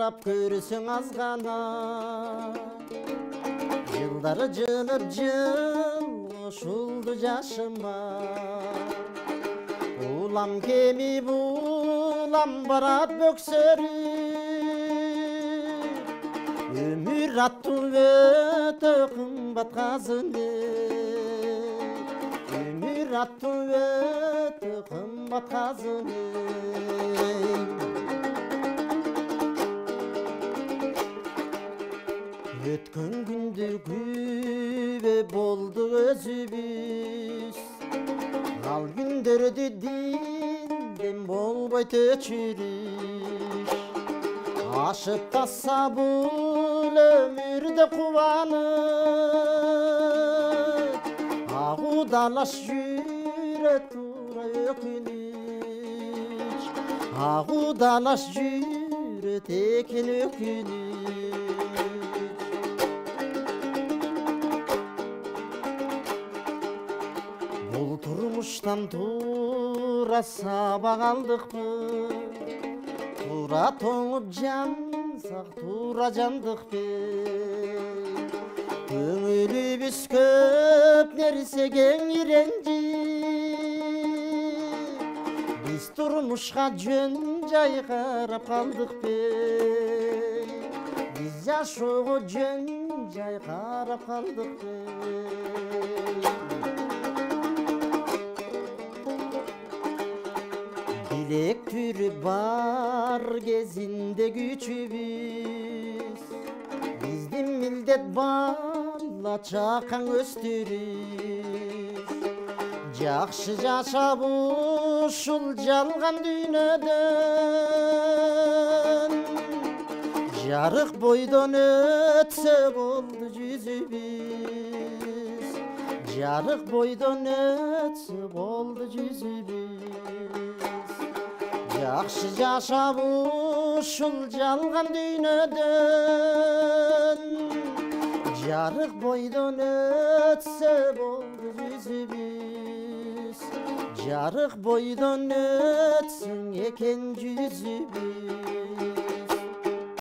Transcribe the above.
қарап көрсің азғана. Жылдары жылып жыл қошылды жашыма. Улам кеміп улам барат бөксөрүп, өмүр аттуу өтө кымбат казыны. Өмүр аттуу өтө кымбат казыны. Өткөн күндү күбө болду өзүбүз, ал күндөрдү дилден болбойт өчүрүш. Ашып тасса бул өмүрдө кубанып, агудалаш жүрө тура өкүнүч. Агудалаш жүрө текен өкүнүч. Turmuştan tuра сабак алдыкпы, тура тоңуп жансак тура жандыкпы. Көңүлүбүз көп нерсеге иренди, биз турмушка жөн жай карап калдыкпы. Биз жашоого жөн жай карап калдыкпы. Dilek türü бар кезинде күчүбүз, биздин милдет бала чакан өстүрүш. Жакшы жашап ушул жалган дүйнөдөн, жарык бойдон өтсө болду жүзүбүз. Жарык бойдон өтсө болду жүзүбүз. Жакшы жашап ушул жалган дүйнөдөн, жарык бойдон өтсө болду жүзүбүз. Жарык бойдон өтсүн экен жүзүбүз.